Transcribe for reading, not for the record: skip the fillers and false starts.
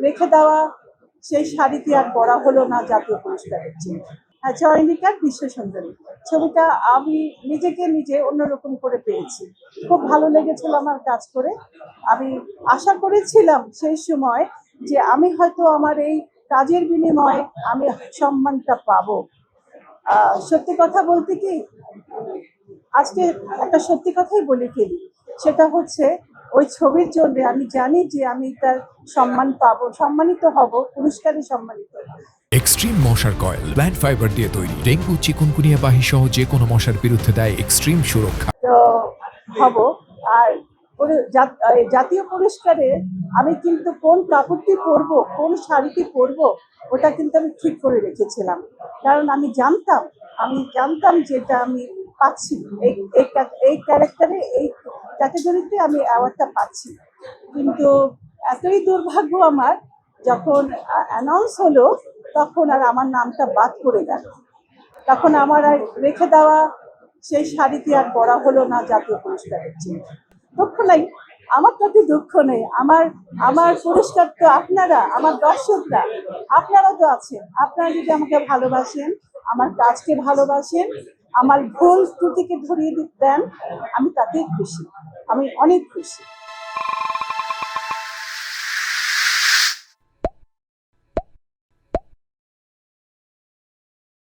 রেখে দেওয়া সেই শাড়িটি আর পরা হলো না জাতীয় পুরস্কারের জন্য। হ্যাঁ, চয়নিকার বিশ্ব সুন্দরী ছবিটা আমি নিজে অন্যরকম করে পেয়েছি। খুব ভালো লেগেছিল আমার কাজ করে। আমি আশা করেছিলাম সেই সময় যে আমি হয়তো আমার এই কাজের বিনিময়ে আমি সম্মানটা পাবো। সত্যি কথা বলতে কি, আজকে একটা সত্যি কথাই বলে ফেলি, সেটা হচ্ছে ওই ছবির জন্য আমি জানি যে আমি তার সম্মান পাবো, সম্মানিত হব, পুরস্কারে সম্মানিত। এক্সট্রিম মশার কয়েল প্ল্যান্ট ফাইবার দিয়ে তৈরি, ডেঙ্গু চিকুনগুনিয়া বাহি সহ যে কোনো মশার বিরুদ্ধে দেয় এক্সট্রিম সুরক্ষা। তো হব। আর জাতীয় পুরস্কারে আমি কিন্তু কোন কাপড়টি পরবো, কোন শাড়িটি পরবো, ওটা কিন্তু আমি ঠিক করে রেখেছিলাম। কারণ আমি জানতাম যে এটা আমি পাচ্ছি, এই ক্যারেক্টারে, এই ক্যাটাগরিতে আমি অ্যাওয়ার্ডটা পাচ্ছি। কিন্তু এতই দুর্ভাগ্য আমার, যখন অ্যানাউন্স হলো তখন আর আমার নামটা বাদ পড়ে গেল। তখন আমার আর রেখে দেওয়া সেই শাড়িটি আর পরা হলো না জাতীয় পুরস্কারের জন্য। দুঃখ নেই, আমার তাতে দুঃখ নেই। আমার পুরস্কার তো আপনারা, আমার দর্শকরা, আপনারা তো আছেন। আপনারা যদি আমাকে ভালোবাসেন, আমার কাজকে ভালোবাসেন, আমার ভুল ত্রুটিকে ধরিয়ে দেন, আমি তাতেই খুশি। আমি অনেক খুশি।